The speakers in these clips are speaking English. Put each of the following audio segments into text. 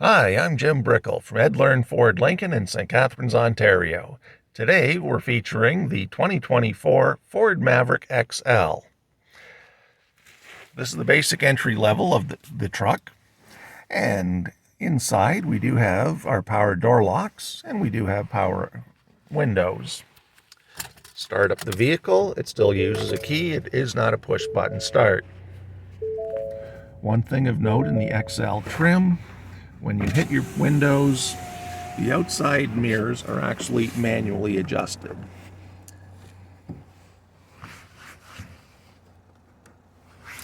Hi, I'm Jim Brickell from Ed Learn Ford Lincoln in St. Catharines, Ontario. Today we're featuring the 2024 Ford Maverick XL. This is the basic entry level of the truck, and inside we do have our power door locks and we do have power windows. Start up the vehicle. It still uses a key. It is not a push button start. One thing of note in the XL trim, when you hit your windows, the outside mirrors are actually manually adjusted.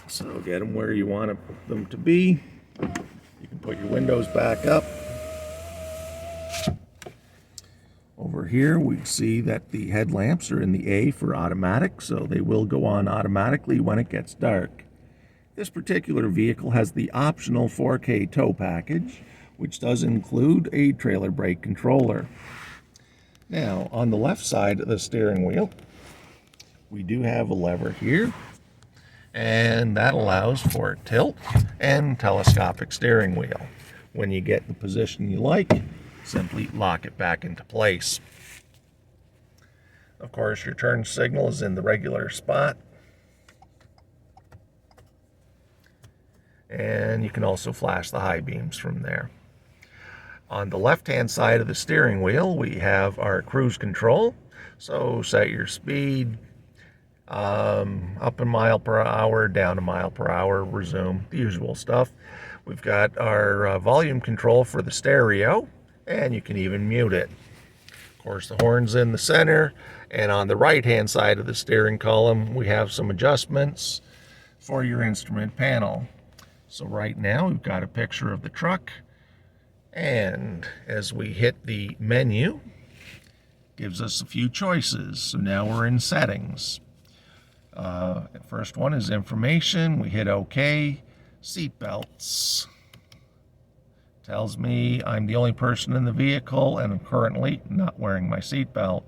So get them where you want them to be. You can put your windows back up. Over here we see that the headlamps are in the A for automatic, so they will go on automatically when it gets dark. This particular vehicle has the optional 4K tow package, which does include a trailer brake controller. Now, on the left side of the steering wheel, we do have a lever here, and that allows for tilt and telescopic steering wheel. When you get the position you like, simply lock it back into place. Of course, your turn signal is in the regular spot, and you can also flash the high beams from there. On the left-hand side of the steering wheel, we have our cruise control. So set your speed, up a mile per hour, down a mile per hour, resume, the usual stuff. We've got our volume control for the stereo, and you can even mute it. Of course, the horn's in the center, and on the right-hand side of the steering column, we have some adjustments for your instrument panel. So right now, we've got a picture of the truck, and as we hit the menu, it gives us a few choices. So now we're in settings. First one is information. We hit OK. Seat belts. Tells me I'm the only person in the vehicle and I'm currently not wearing my seat belt.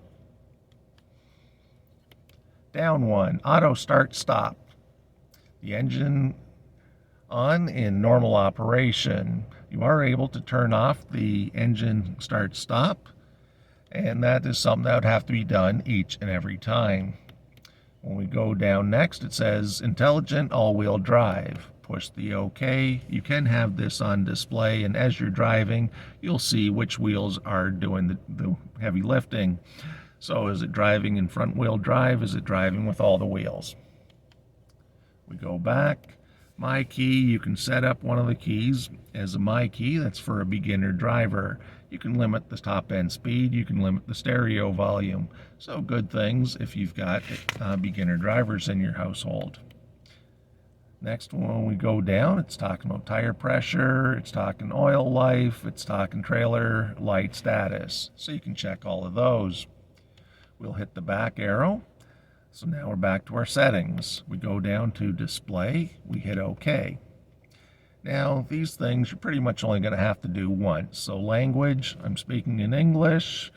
Down one, auto start stop. The engine on in normal operation. You are able to turn off the engine start stop, and that is something that would have to be done each and every time. When we go down next, it says intelligent all-wheel drive. Push the OK. You can have this on display, and as you're driving, you'll see which wheels are doing the heavy lifting. So is it driving in front-wheel drive? Is it driving with all the wheels? We go back. My key, you can set up one of the keys as a my key. That's for a beginner driver. You can limit the top end speed. You can limit the stereo volume. So good things if you've got beginner drivers in your household. Next, when we go down, it's talking about tire pressure, it's talking oil life, it's talking trailer light status. So you can check all of those. We'll hit the back arrow. So now we're back to our settings. We go down to display, we hit OK. Now these things you're pretty much only going to have to do once. So language, I'm speaking in English,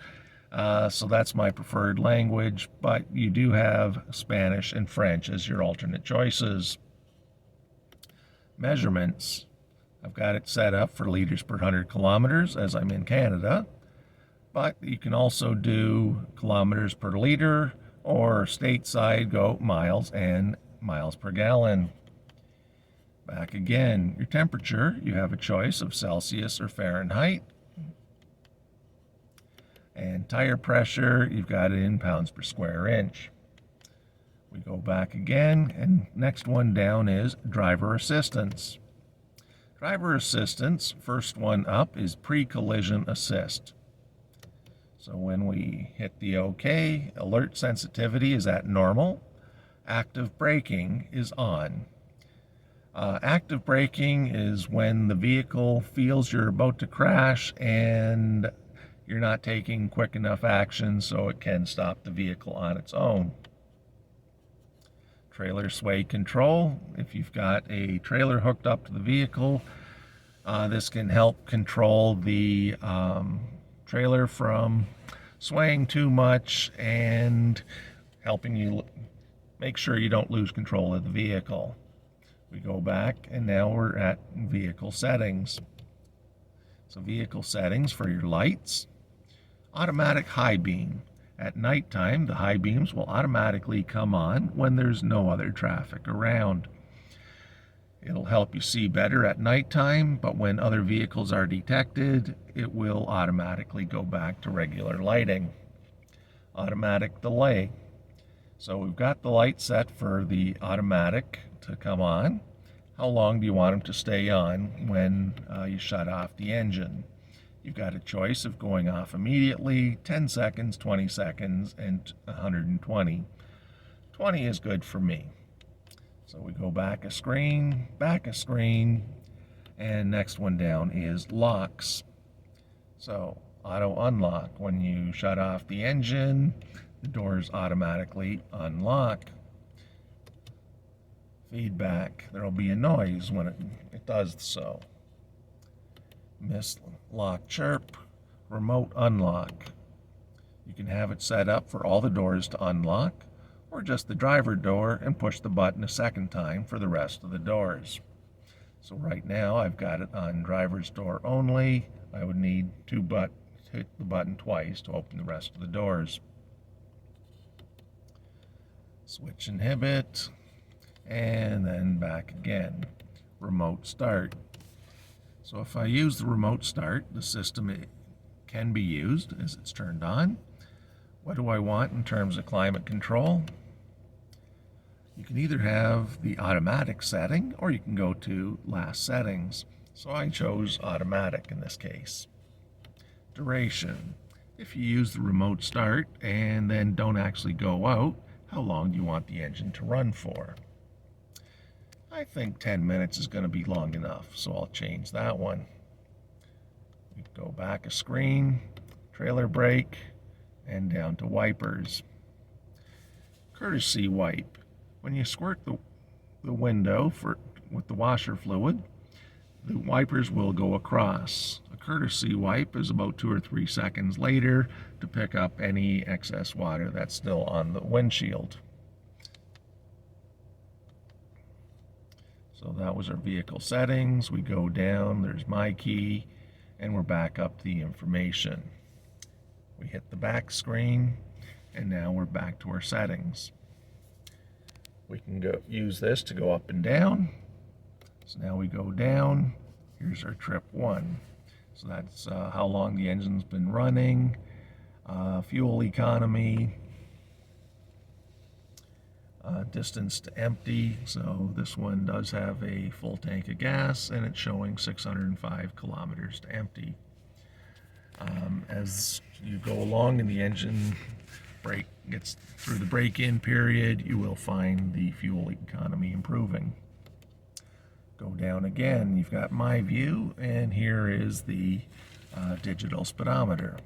so that's my preferred language, but you do have Spanish and French as your alternate choices. Measurements, I've got it set up for liters per 100 kilometers as I'm in Canada, but you can also do kilometers per liter, or stateside go miles and miles per gallon. Back again, your temperature, you have a choice of Celsius or Fahrenheit. And tire pressure, you've got it in pounds per square inch. We go back again, and next one down is driver assistance. Driver assistance, first one up is pre-collision assist. So when we hit the OK, alert sensitivity is at normal. Active braking is on. Active braking is when the vehicle feels you're about to crash and you're not taking quick enough action so it can stop the vehicle on its own. Trailer sway control. If you've got a trailer hooked up to the vehicle, this can help control the trailer from swaying too much and helping you make sure you don't lose control of the vehicle. We go back and now we're at vehicle settings. So vehicle settings for your lights. Automatic high beam. At nighttime, the high beams will automatically come on when there's no other traffic around. It'll help you see better at nighttime, but when other vehicles are detected, it will automatically go back to regular lighting. Automatic delay. So we've got the light set for the automatic to come on. How long do you want them to stay on when you shut off the engine? You've got a choice of going off immediately, 10 seconds, 20 seconds, and 120. 20 is good for me. So we go back a screen, and next one down is locks. So auto unlock. When you shut off the engine, the doors automatically unlock. Feedback. There will be a noise when it does so. Miss lock chirp. Remote unlock. You can have it set up for all the doors to unlock, or just the driver door and push the button a second time for the rest of the doors. So right now I've got it on driver's door only. I would need to hit the button twice to open the rest of the doors. Switch inhibit, and then back again. Remote start. So if I use the remote start, the system can be used as it's turned on. What do I want in terms of climate control? You can either have the automatic setting, or you can go to last settings. So I chose automatic in this case. Duration. If you use the remote start and then don't actually go out, how long do you want the engine to run for? I think 10 minutes is going to be long enough, so I'll change that one. We go back a screen, trailer brake, and down to wipers. Courtesy wipe. When you squirt the window with the washer fluid, the wipers will go across. A courtesy wipe is about 2 or 3 seconds later to pick up any excess water that's still on the windshield. So that was our vehicle settings. We go down, there's my key, and we're back up the information. We hit the back screen, and now we're back to our settings. We can use this to go up and down. So now we go down. Here's our trip 1. So that's how long the engine's been running, fuel economy, distance to empty. So this one does have a full tank of gas, and it's showing 605 kilometers to empty. As you go along and the engine gets through the break-in period, you will find the fuel economy improving. Go down again, you've got MyView, and here is the digital speedometer.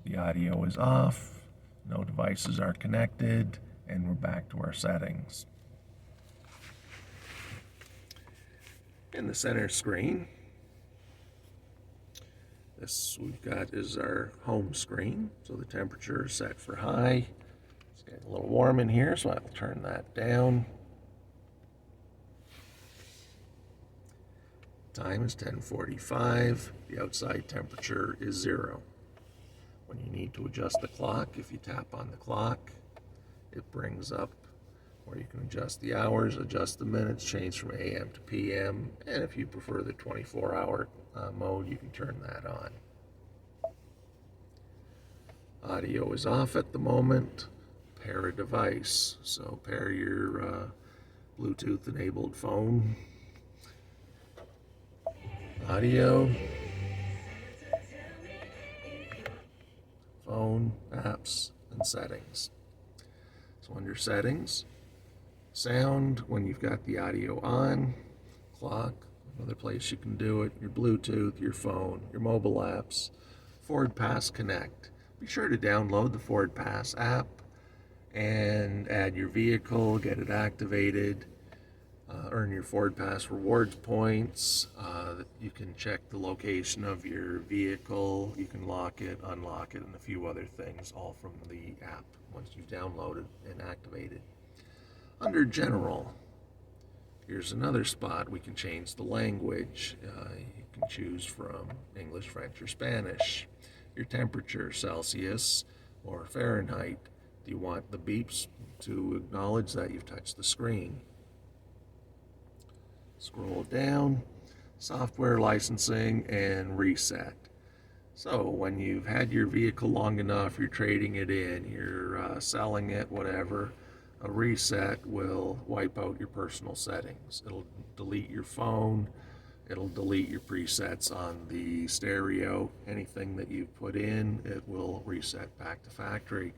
The audio is off, no devices are connected, and we're back to our settings. In the center screen, this we've got is our home screen. So the temperature is set for high. It's getting a little warm in here, so I'll turn that down. Time is 10:45. The outside temperature is 0. When you need to adjust the clock, if you tap on the clock, it brings up where you can adjust the hours, adjust the minutes, change from AM to PM, and if you prefer the 24-hour mode, you can turn that on. Audio is off at the moment. Pair a device. So pair your Bluetooth enabled phone. Audio. Phone, apps, and settings. So under settings, sound, when you've got the audio on, clock, another place you can do it, your Bluetooth, your phone, your mobile apps, Ford Pass Connect. Be sure to download the Ford Pass app and add your vehicle, get it activated, earn your Ford Pass rewards points. You can check the location of your vehicle, you can lock it, unlock it, and a few other things, all from the app once you've downloaded and activated. Under General, here's another spot we can change the language. You can choose from English, French, or Spanish. Your temperature, Celsius or Fahrenheit. Do you want the beeps to acknowledge that you've touched the screen? Scroll down, software licensing, and reset. So when you've had your vehicle long enough, you're trading it in, you're selling it, whatever, a reset will wipe out your personal settings. It'll delete your phone, it'll delete your presets on the stereo. Anything that you've put in, it will reset back to factory.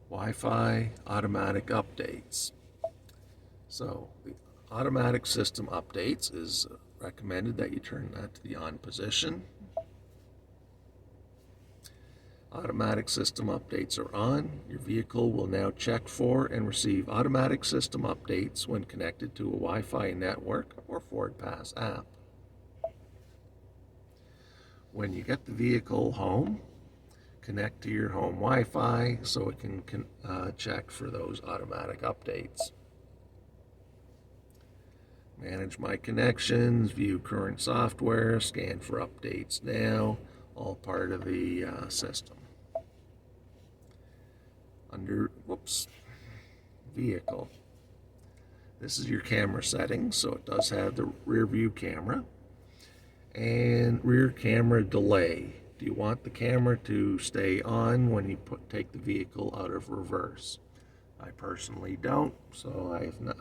Wi-Fi automatic updates. So the automatic system updates is recommended that you turn that to the on position. Automatic system updates are on. Your vehicle will now check for and receive automatic system updates when connected to a Wi-Fi network or Ford Pass app. When you get the vehicle home, connect to your home Wi-Fi so it can check for those automatic updates. Manage my connections, view current software, scan for updates now, all part of the system. Under, vehicle. This is your camera settings, so it does have the rear view camera and rear camera delay. Do you want the camera to stay on when you take the vehicle out of reverse? I personally don't, so I have not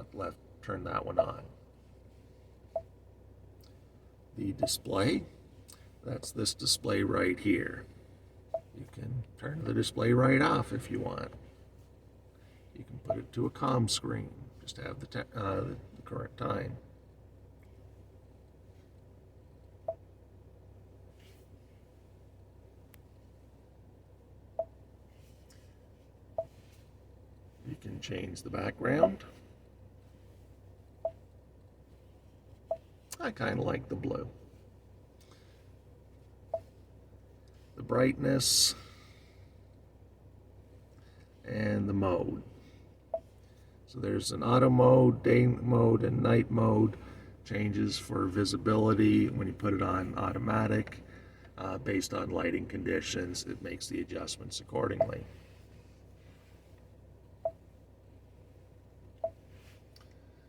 turned that one on. The display, that's this display right here. You can turn the display right off if you want. You can put it to a comm screen, just have the current time. You can change the background. I kind of like the blue. The brightness and the mode. So there's an auto mode, day mode, and night mode. Changes for visibility when you put it on automatic. Based on lighting conditions, it makes the adjustments accordingly.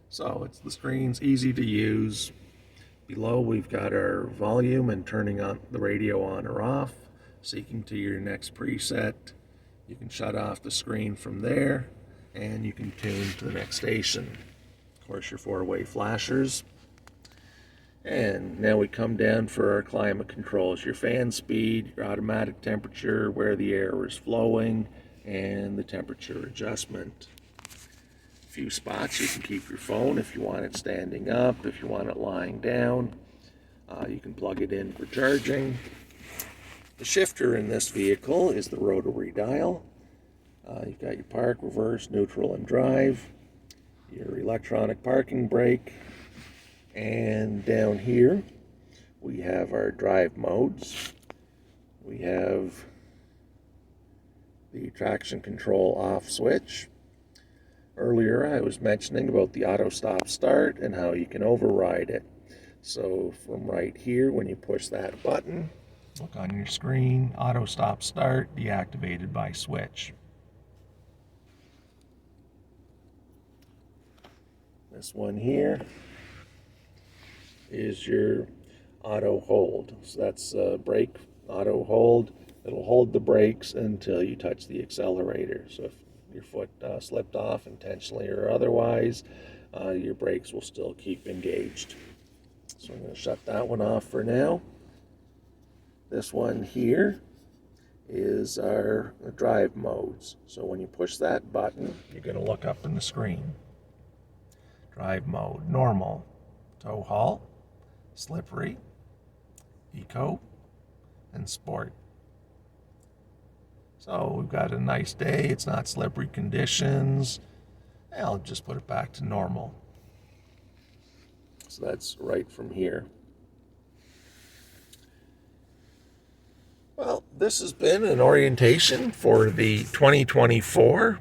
So the screen's easy to use. Below we've got our volume and turning on the radio on or off. Seeking to your next preset. You can shut off the screen from there and you can tune to the next station. Of course, your four-way flashers. And now we come down for our climate controls. Your fan speed, your automatic temperature, where the air is flowing, and the temperature adjustment. A few spots you can keep your phone if you want it standing up, if you want it lying down. You can plug it in for charging. The shifter in this vehicle is the rotary dial. You've got your park, reverse, neutral, and drive. Your electronic parking brake. And down here, we have our drive modes. We have the traction control off switch. Earlier, I was mentioning about the auto stop start and how you can override it. So from right here, when you push that button, look on your screen, auto stop start deactivated by switch. This one here is your auto hold. So that's brake auto hold. It'll hold the brakes until you touch the accelerator. So if your foot slipped off intentionally or otherwise, your brakes will still keep engaged. So I'm going to shut that one off for now. This one here is our drive modes. So when you push that button, you're going to look up in the screen. Drive mode, normal, tow haul, slippery, eco, and sport. So we've got a nice day, it's not slippery conditions. I'll just put it back to normal. So that's right from here. Well, this has been an orientation for the 2024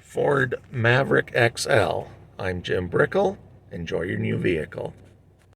Ford Maverick XL. I'm Jim Brickell, Enjoy your new vehicle.